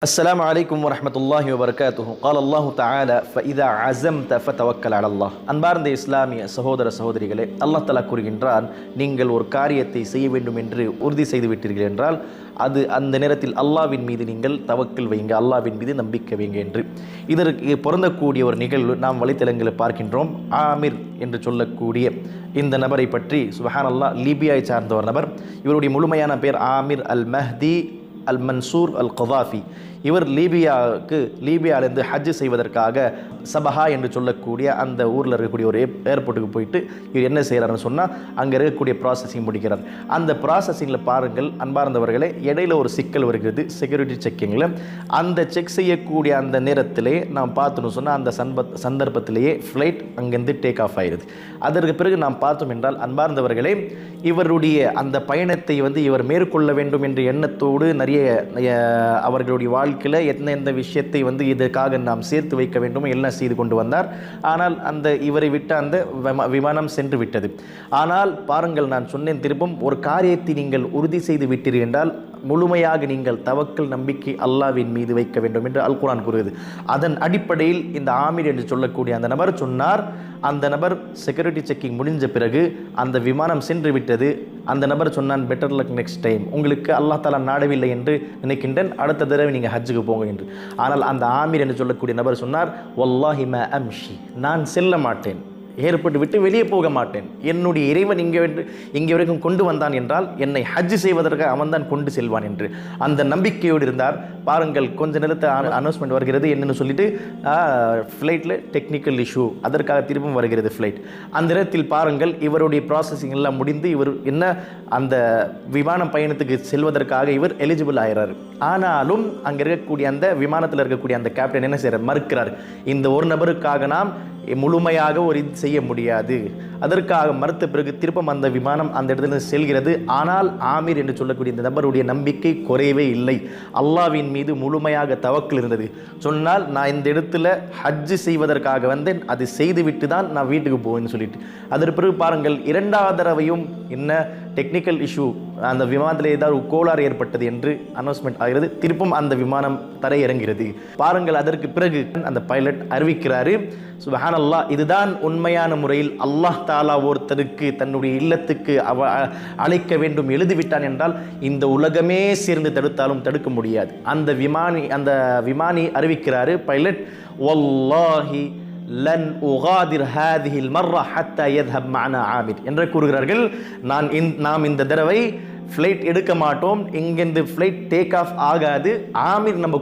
السلام عليكم ورحمة الله وبركاته قال الله تعالى فإذا عزمت فتوكل على الله அன்பார்ந்த இஸ்லாமிய சகோதர சகோதரிகளே, அல்லாஹ் தஆலா கூறுகின்றான், நீங்கள் ஒரு காரியத்தை செய்ய வேண்டும் என்று உறுதி செய்து விட்டீர்கள் என்றால் அது அந்த நேரத்தில் அல்லாஹ்வின் மீது நீங்கள் தவக்கல் வைங்க, அல்லாஹ்வின் மீது நம்பிக்கை வைங்க என்று. இதற்கு பொருந்தக்கூடிய ஒரு நிகழ்வு நாம் வலைத்தளங்களில் பார்க்கின்றோம். ஆமிர் என்று சொல்லக்கூடிய இந்த நபரை பற்றி சுப்ஹானல்லாஹ், லீபியாவை சார்ந்த ஒரு நபர். இவருடைய முழுமையான பேர் ஆமிர் அல் மஹ்தி அல் மன்சூர் அல் கதாஃபி. இவர் லீபியாவிலிருந்து ஹஜ் செய்வதற்காக சபஹா என்று சொல்லக்கூடிய அந்த ஊரில் இருக்கக்கூடிய ஒரு ஏர்போர்ட்டுக்கு போயிட்டு இவர் என்ன செய்கிறாருன்னு சொன்னால் அங்கே இருக்கக்கூடிய ப்ராசஸிங் முடிக்கிறார். அந்த ப்ராசஸிங்கில் பாருங்கள் அன்பார்ந்தவர்களே, இடையில ஒரு சிக்கல் வருகிறது செக்யூரிட்டி செக்கிங்கில். அந்த செக் செய்யக்கூடிய அந்த நேரத்திலே நாம் பார்த்தோன்னு சொன்னால் அந்த சந்தர்ப்பத்திலேயே ஃப்ளைட் அங்கேருந்து டேக் ஆஃப் ஆகிடுது. அதற்கு பிறகு நாம் பார்த்தோம் என்றால் அன்பார்ந்தவர்களே, இவருடைய அந்த பயணத்தை இவர் மேற்கொள்ள வேண்டும் என்ற எண்ணத்தோடு நிறைய அவர்களுடைய வாழ்க்கையில் எந்த விஷயத்தை இதற்காக நாம் சேர்த்து வைக்க வேண்டுமோ எல்லாம் செய்து கொண்டு வந்தார். ஆனால் இவரை விட்டு அந்த விமானம் சென்று விட்டது. ஆனால் பாருங்கள், நான் சொன்னேன் திரும்பவும், ஒரு காரியத்தை நீங்கள் உறுதி செய்து விட்டீர்கள் என்றால் முழுமையாக நீங்கள் தவக்கல் நம்பிக்கை அல்லாஹ்வின் மீது வைக்க வேண்டும் என்று அல் குர்ஆன் கூறுகிறது. அதன் அடிப்படையில் இந்த ஆமீர் என்று சொல்லக்கூடிய அந்த நபர் சொன்னார், அந்த நபர் செக்யூரிட்டி செக்கிங் முடிஞ்ச பிறகு அந்த விமானம் சென்று விட்டது. அந்த நபர் சொன்னான், பெட்டர் லக் நெக்ஸ்ட் டைம், உங்களுக்கு அல்லாஹ் தஆலா நாடவில்லை என்று நினைக்கின்றேன், அடுத்த தடவை நீங்கள் ஹஜ்ஜுக்கு போங்க என்று. ஆனால் அந்த ஆமீர் என்று சொல்லக்கூடிய நபர் சொன்னார், வல்லாஹி மா அம்ஷி, நான் செல்ல மாட்டேன், ஏற்பட்டு விட்டு வெளியே போக மாட்டேன். என்னுடைய இறைவன் இங்கே வரைக்கும் கொண்டு வந்தான் என்றால் என்னை ஹஜ் செய்வதற்காக அவன்தான் கொண்டு செல்வான் என்று அந்த நம்பிக்கையோடு இருந்தார். பாருங்கள், கொஞ்ச நேரத்தில் அனௌன்ஸ்மெண்ட் வருகிறது என்னென்னு சொல்லிட்டு ஃப்ளைட்டில் டெக்னிக்கல் இஷ்யூ, அதற்காக திரும்பவும் வருகிறது ஃப்ளைட். அந்த நேரத்தில் பாருங்கள், இவருடைய ப்ராசஸிங் எல்லாம் முடிந்து இவர் அந்த விமான பயணத்துக்கு செல்வதற்காக இவர் எலிஜிபிள் ஆகிறார். ஆனாலும் அங்கே இருக்கக்கூடிய அந்த விமானத்தில் இருக்கக்கூடிய அந்த கேப்டன் என்ன செய்கிறார், மறுக்கிறார். இந்த ஒரு நபருக்காக நாம் முழுமையாக ஒரு இது செய்ய முடியாது. அதற்காக மறுத்த பிறகு திருப்பம் அந்த விமானம் அந்த இடத்துல செல்கிறது. ஆனால் ஆமீர் என்று சொல்லக்கூடிய இந்த நபருடைய நம்பிக்கை குறையவே இல்லை. அல்லாஹ்வின் மீது முழுமையாக தவக்கல் இருந்தது. சொன்னால், நான் இந்த இடத்துல ஹஜ் செய்வதற்காக வந்தேன், அது செய்துவிட்டு தான் நான் வீட்டுக்கு போவேன்னு சொல்லிட்டு. அதற்கு பிறகு பாருங்கள், இரண்டாவது தடவையும் என்ன டெக்னிக்கல் இஷ்யூ, அந்த விமானத்தில் ஏதாவது கோளாறு ஏற்பட்டது என்று அனௌன்ஸ்மெண்ட் ஆகிறது. திருப்பும் அந்த விமானம் தரையிறங்கிறது. பாருங்கள், அதற்கு பிறகு அந்த பைலட் அறிவிக்கிறாரு, சுப்ஹானல்லாஹ், இதுதான் உண்மையான முறையில் அல்லாஹ் தஆலா ஒருத்தருக்கு தன்னுடைய இல்லத்துக்கு அழைக்க வேண்டும் எழுதிவிட்டான் என்றால் இந்த உலகமே சேர்ந்து தடுத்தாலும் தடுக்க முடியாது. அந்த விமானி அறிவிக்கிறாரு, பைலட், வல்லாஹி லன் உகாதிர் ஹாதிஹில் மர்ரா ஹத்தா யذهب معنا ஆமிர் என்று கூறுகிறார்கள். நாம் இந்த தடவை ஃப்ளைட் எடுக்க மாட்டோம், இங்கிருந்து ஃப்ளைட் டேக் ஆஃப் ஆகாது, ஆமிர் நம்ம